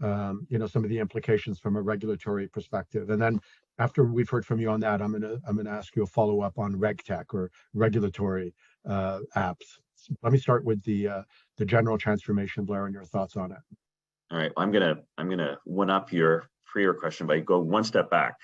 some of the implications from a regulatory perspective? And then after we've heard from you on that, I'm gonna ask you a follow-up on RegTech or regulatory apps. Let me start with the general transformation, Blair, and your thoughts on it. All right, well, I'm gonna one up your prior question by go one step back.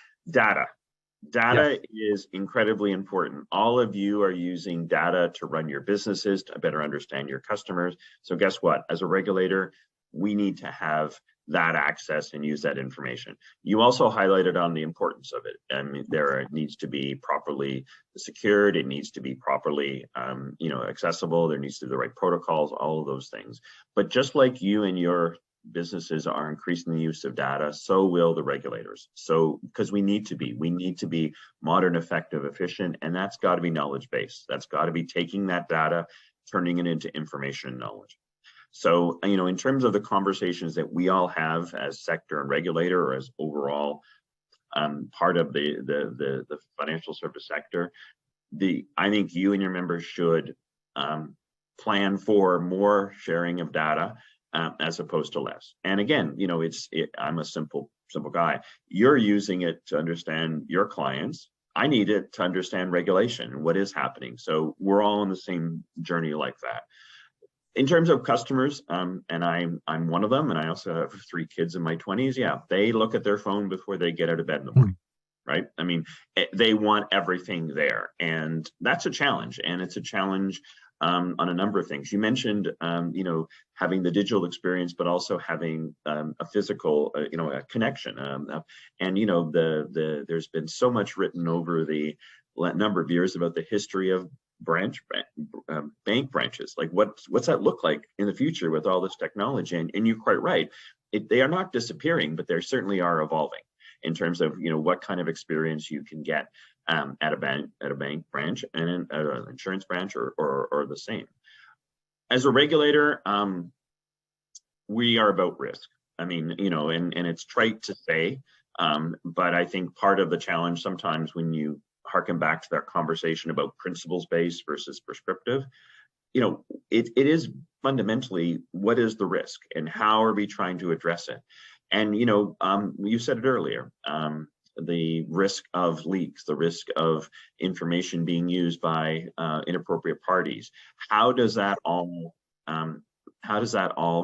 Data is incredibly important. All of you are using data to run your businesses, to better understand your customers. So guess what? As a regulator, we need to have that access and use that information. You also highlighted on the importance of it. I mean, it needs to be properly secured. It needs to be properly, accessible. There needs to be the right protocols, all of those things. But just like you and your businesses are increasing the use of data, so will the regulators. So, because we need to be modern, effective, efficient, and that's got to be knowledge based. That's got to be taking that data, turning it into information and knowledge. So, in terms of the conversations that we all have as sector and regulator, or as overall part of the financial service sector, I think you and your members should plan for more sharing of data as opposed to less. And again, I'm a simple guy. You're using it to understand your clients. I need it to understand regulation and what is happening. So we're all on the same journey like that. In terms of customers, and I'm one of them, and I also have 3 kids in my 20s. Yeah, they look at their phone before they get out of bed in the morning. Right? I mean, they want everything there, and that's a challenge. And it's a challenge on a number of things. You mentioned, having the digital experience, but also having a physical, a connection. And there's been so much written over the number of years about the history of bank branches. Like, what's that look like in the future with all this technology? And you're quite right. They are not disappearing, but they certainly are evolving in terms of what kind of experience you can get at a bank branch and at an insurance branch or the same. As a regulator, we are about risk. I mean, and it's trite to say, but I think part of the challenge sometimes when you harken back to that conversation about principles-based versus prescriptive, it is fundamentally, what is the risk and how are we trying to address it? And, you said it earlier, the risk of leaks, the risk of information being used by inappropriate parties. How does that all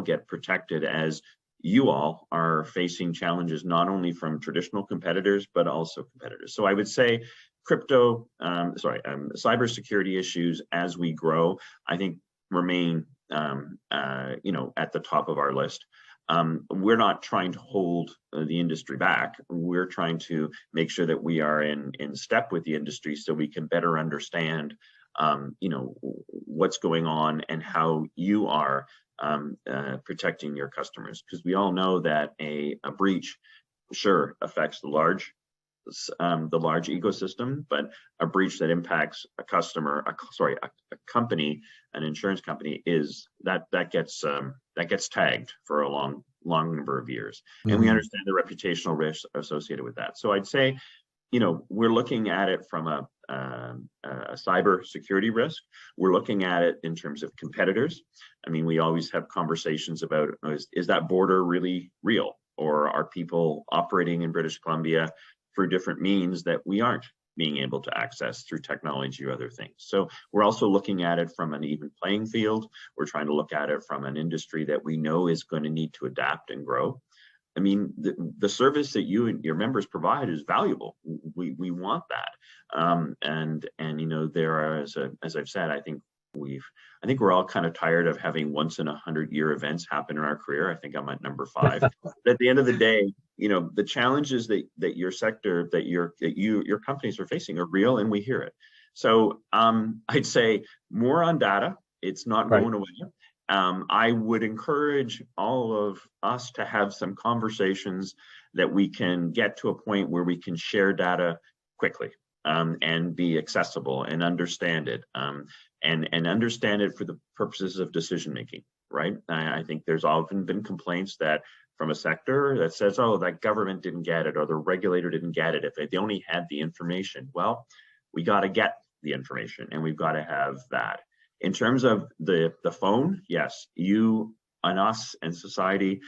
get protected as you all are facing challenges not only from traditional competitors, but also competitors? So I would say cybersecurity issues as we grow, I think remain, at the top of our list. We're not trying to hold the industry back. We're trying to make sure that we are in step with the industry so we can better understand, what's going on and how you are protecting your customers. Because we all know that a breach, sure, affects the large ecosystem, but a breach that impacts a customer, a company, an insurance company, is that gets tagged for a long number of years. Mm-hmm. And we understand the reputational risks associated with that. So I'd say, we're looking at it from a cyber security risk. We're looking at it in terms of competitors. I mean, we always have conversations about, is that border really real? Or are people operating in British Columbia through different means that we aren't being able to access through technology or other things? So we're also looking at it from an even playing field. We're trying to look at it from an industry that we know is going to need to adapt and grow. I mean, the service that you and your members provide is valuable. We want that. And there are, as I've said, I think we're all kind of tired of having once in 100-year events happen in our career. I think I'm at number 5. But at the end of the day, the challenges that your sector, that your companies are facing are real, and we hear it. So I'd say more on data. It's not going away. I would encourage all of us to have some conversations that we can get to a point where we can share data quickly and be accessible and understand it, and understand it for the purposes of decision making. Right? I think there's often been complaints that from a sector that says, "Oh, that government didn't get it, or the regulator didn't get it. If they only had the information." Well, we got to get the information, and we've got to have that. In terms of the phone, yes, you and us and society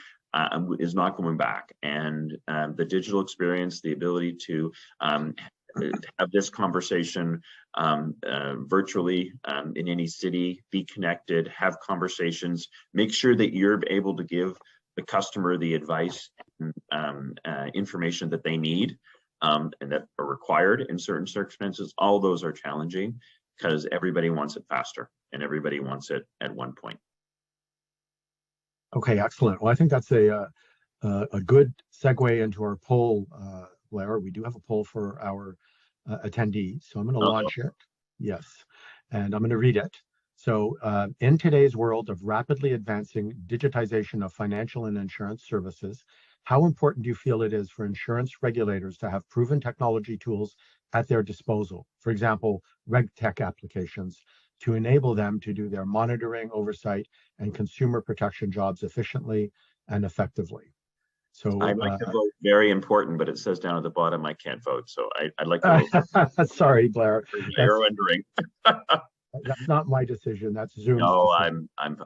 is not going back. And the digital experience, the ability to have this conversation virtually in any city, be connected, have conversations, make sure that you're able to give the customer the advice and information that they need and that are required in certain circumstances. All those are challenging because everybody wants it faster and everybody wants it at one point. Okay, excellent. Well, I think that's a good segue into our poll, Blair. We do have a poll for our attendees, so I'm going to launch it. Yes, and I'm going to read it. So in today's world of rapidly advancing digitization of financial and insurance services, how important do you feel it is for insurance regulators to have proven technology tools at their disposal? For example, RegTech applications to enable them to do their monitoring, oversight, and consumer protection jobs efficiently and effectively. So I'd like to vote very important, but it says down at the bottom I can't vote. So I'd like to vote. sorry, Blair. You're wondering. That's not my decision. That's Zoom's No, decision. I'm,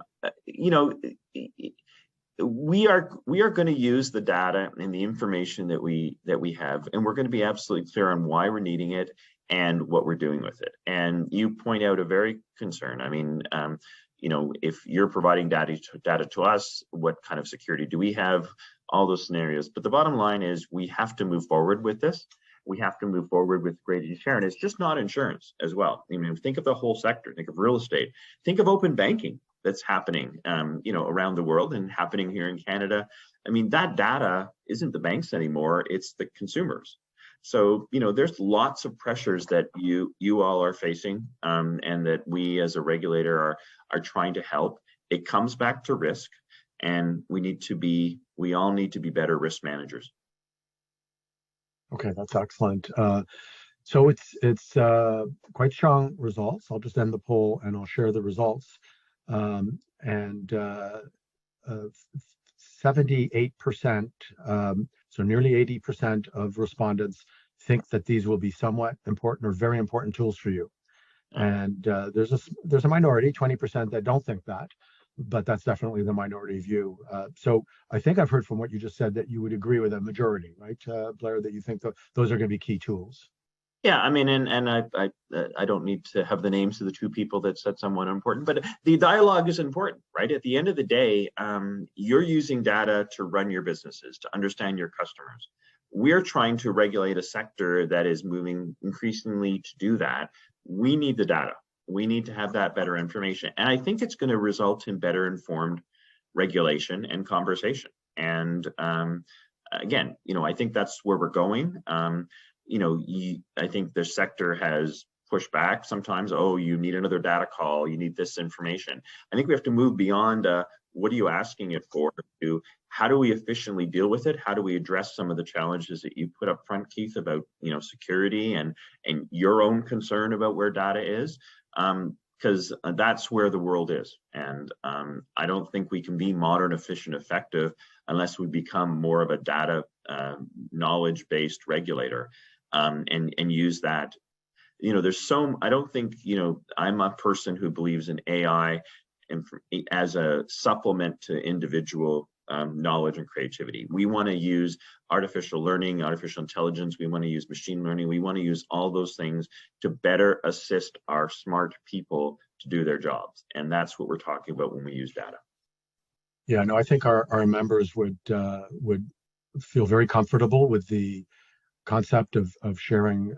you know, we are going to use the data and the information that we have, and we're going to be absolutely clear on why we're needing it and what we're doing with it. And you point out a very concern. I mean, if you're providing data to us, what kind of security do we have? All those scenarios. But the bottom line is we have to move forward with this. We have to move forward with great share. And it's just not insurance as well. I mean, think of the whole sector, think of real estate, think of open banking that's happening, around the world and happening here in Canada. I mean, that data isn't the banks anymore, it's the consumers. So, there's lots of pressures that you all are facing, and that we as a regulator are trying to help. It comes back to risk, and we all need to be better risk managers. Okay, that's excellent. So it's quite strong results. I'll just end the poll and I'll share the results. 78%, so nearly 80% of respondents think that these will be somewhat important or very important tools for you. And there's a minority, 20%, that don't think that, but that's definitely the minority view. So I think I've heard from what you just said that you would agree with a majority, right, Blair, that you think those are going to be key tools. Yeah, I mean, and I don't need to have the names of the two people that said somewhat important, but the dialogue is important, right? At the end of the day, you're using data to run your businesses, to understand your customers. We're trying to regulate a sector that is moving increasingly to do that. We need the data. We need to have that better information. And I think it's going to result in better informed regulation and conversation. And again, I think that's where we're going. I think the sector has pushed back sometimes. Oh, you need another data call. You need this information. I think we have to move beyond what are you asking it for to how do we efficiently deal with it? How do we address some of the challenges that you put up front, Keith, about security and your own concern about where data is? Because that's where the world is. And I don't think we can be modern, efficient, effective unless we become more of a data knowledge-based regulator and use that. I don't think, I'm a person who believes in AI as a supplement to individual knowledge and creativity. We want to use artificial learning, artificial intelligence. We want to use machine learning. We want to use all those things to better assist our smart people to do their jobs. And that's what we're talking about when we use data. Yeah, no, I think our members would feel very comfortable with the concept of sharing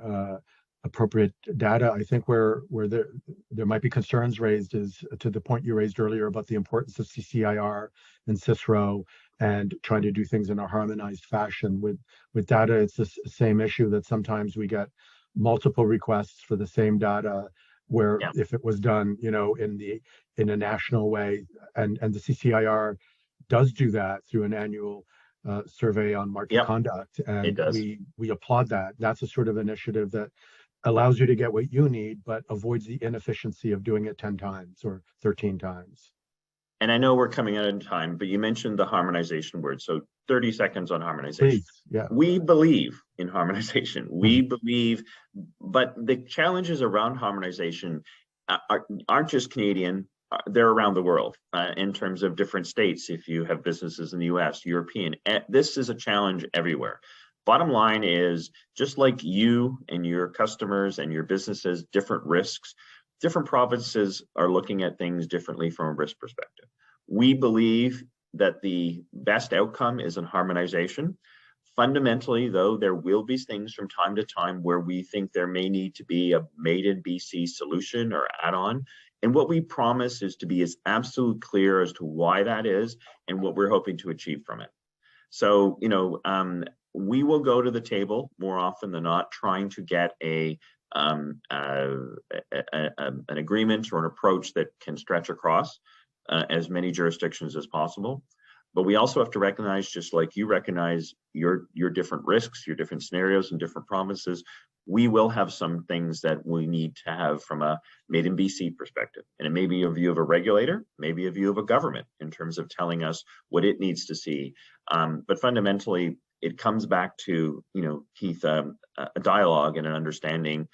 appropriate data. I think where there might be concerns raised is to the point you raised earlier about the importance of CCIR and CISRO and trying to do things in a harmonized fashion. With data, it's the same issue that sometimes we get multiple requests for the same data, where if it was done, in a national way, and the CCIR does do that through an annual survey on market conduct, and we applaud that. That's a sort of initiative that allows you to get what you need, but avoids the inefficiency of doing it 10 times or 13 times. And I know we're coming out of time, but you mentioned the harmonization word. So 30 seconds on harmonization. Please, yeah. We believe in harmonization. We believe, but the challenges around harmonization aren't just Canadian. They're around the world in terms of different states. If you have businesses in the US, European, this is a challenge everywhere. Bottom line is, just like you and your customers and your businesses, different risks, different provinces are looking at things differently from a risk perspective. We believe that the best outcome is in harmonization. Fundamentally, though, there will be things from time to time where we think there may need to be a made in BC solution or add-on. And what we promise is to be as absolutely clear as to why that is and what we're hoping to achieve from it. So, we will go to the table more often than not trying to get an agreement or an approach that can stretch across as many jurisdictions as possible. But we also have to recognize, just like you recognize your different risks, your different scenarios in different provinces, we will have some things that we need to have from a made in BC perspective. And it may be a view of a regulator, maybe a view of a government in terms of telling us what it needs to see. But fundamentally, it comes back to, Keith, a dialogue and an understanding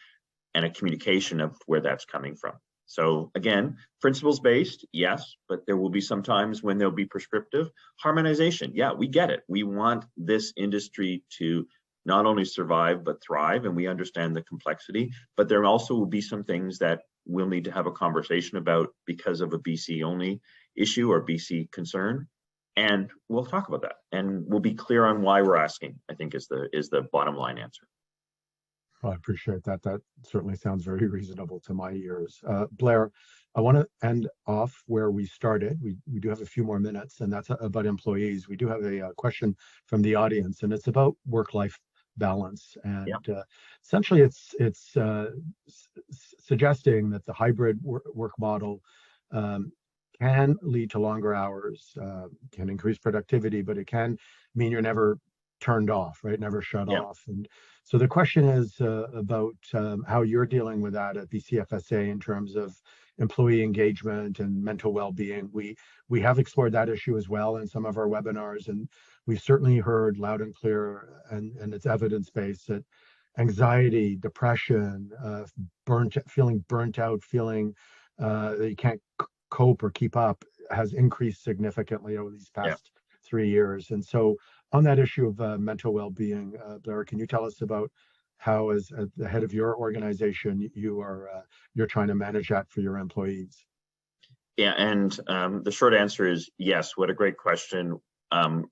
and a communication of where that's coming from. So again, principles based, yes, but there will be some times when there'll be prescriptive. Harmonization, yeah, we get it. We want this industry to not only survive, but thrive, and we understand the complexity, but there also will be some things that we'll need to have a conversation about because of a BC only issue or BC concern. And we'll talk about that, and we'll be clear on why we're asking, I think is the bottom line answer. Well, I appreciate that. That certainly sounds very reasonable to my ears. Blair, I want to end off where we started. We do have a few more minutes, and that's about employees. We do have a question from the audience, and it's about work-life balance. And essentially, it's suggesting that the hybrid work model can lead to longer hours, can increase productivity, but it can mean you're never turned off, right? Never shut off. And so the question is about how you're dealing with that at BCFSA in terms of employee engagement and mental well-being. We have explored that issue as well in some of our webinars, and we've certainly heard loud and clear, and it's evidence-based, that anxiety, depression, feeling burnt out, feeling that you can't cope or keep up has increased significantly over these past 3 years. And so on that issue of mental well-being, Blair, can you tell us about how, as the head of your organization, you're trying to manage that for your employees? Yeah, and the short answer is yes. What a great question.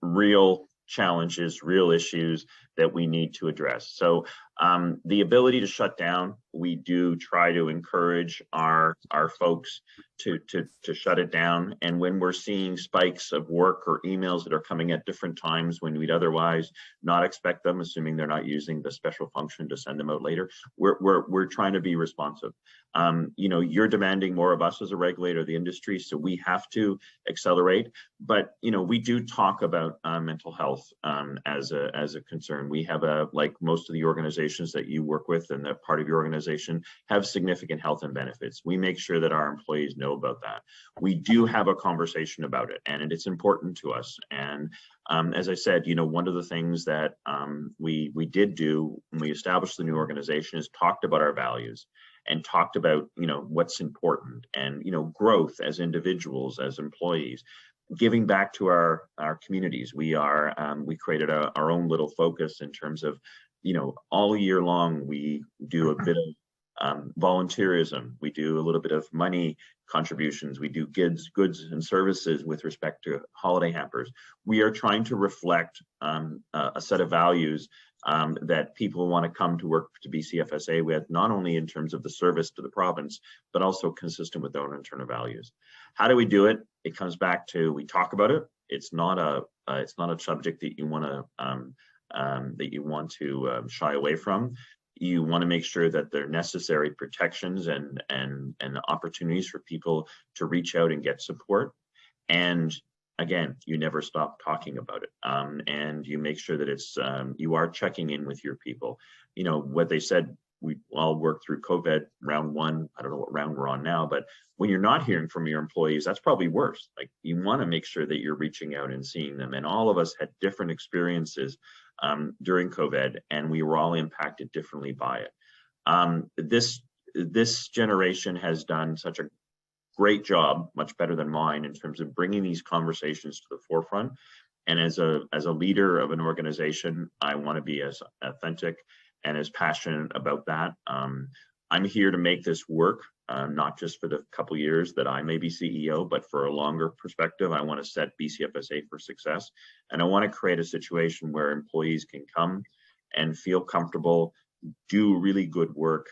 Real challenges, real issues that we need to address. So the ability to shut down, we do try to encourage our folks to shut it down. And when we're seeing spikes of work or emails that are coming at different times when we'd otherwise not expect them, assuming they're not using the special function to send them out later, we're trying to be responsive. You're demanding more of us as a regulator of the industry, so we have to accelerate. But we do talk about mental health as a concern. We have like most of the organizations that you work with and that part of your organization have significant health and benefits. We make sure that our employees know about that. We do have a conversation about it, and it's important to us. And as I said, one of the things that we did do when we established the new organization is talked about our values and talked about what's important, and growth as individuals, as employees, giving back to our communities. We created our own little focus in terms of all year long we do a bit of volunteerism, we do a little bit of money contributions, we do goods and services with respect to holiday hampers. We are trying to reflect a set of values that people want to come to work to BCFSA with, not only in terms of the service to the province, but also consistent with their own internal values. How do we do it? It comes back to, we talk about it. It's not a subject that you want to shy away from. You want to make sure that there are necessary protections and opportunities for people to reach out and get support. And again, you never stop talking about it. And you make sure that it's you are checking in with your people. What they said, we all worked through COVID round one. I don't know what round we're on now, but when you're not hearing from your employees, that's probably worse. Like, you want to make sure that you're reaching out and seeing them. And all of us had different experiences during COVID, and we were all impacted differently by it. This generation has done such a great job, much better than mine, in terms of bringing these conversations to the forefront. And as a leader of an organization, I want to be as authentic and as passionate about that. I'm here to make this work, not just for the couple years that I may be CEO, but for a longer perspective. I want to set BCFSA for success. And I want to create a situation where employees can come and feel comfortable, do really good work,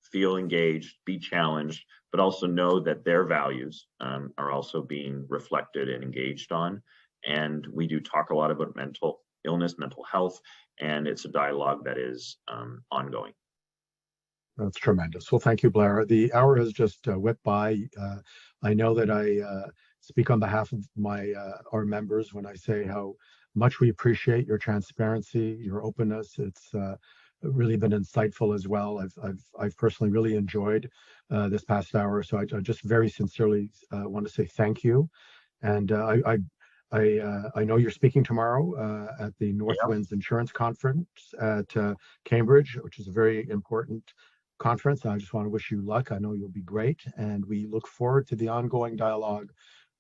feel engaged, be challenged, but also know that their values are also being reflected and engaged on. And we do talk a lot about mental illness, mental health, and it's a dialogue that is ongoing. That's tremendous. Well, thank you, Blair. The hour has just whipped by. I know that I speak on behalf of our members when I say how much we appreciate your transparency, your openness. It's really been insightful as well. I've personally really enjoyed this past hour. So I just very sincerely want to say thank you. And I know you're speaking tomorrow at the Yeah. Northwinds Insurance Conference at Cambridge, which is a very important conference. I just want to wish you luck. I know you'll be great. And we look forward to the ongoing dialogue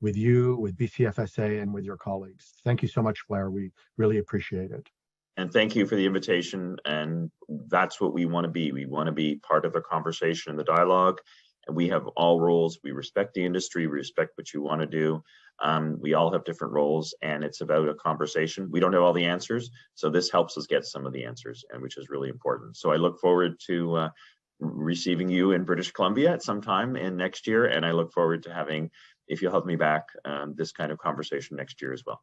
with you, with BCFSA, and with your colleagues. Thank you so much, Blair. We really appreciate it. And thank you for the invitation. And that's what we want to be. We want to be part of the conversation and the dialogue. And we have all roles. We respect the industry. We respect what you want to do. We all have different roles, and it's about a conversation. We don't have all the answers, so this helps us get some of the answers, and which is really important. So I look forward to receiving you in British Columbia at some time in next year, and I look forward to having, if you'll help me back, this kind of conversation next year as well.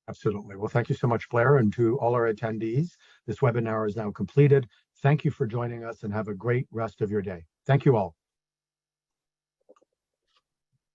Absolutely. Well, thank you so much, Blair, and to all our attendees. This webinar is now completed. Thank you for joining us, and have a great rest of your day. Thank you all.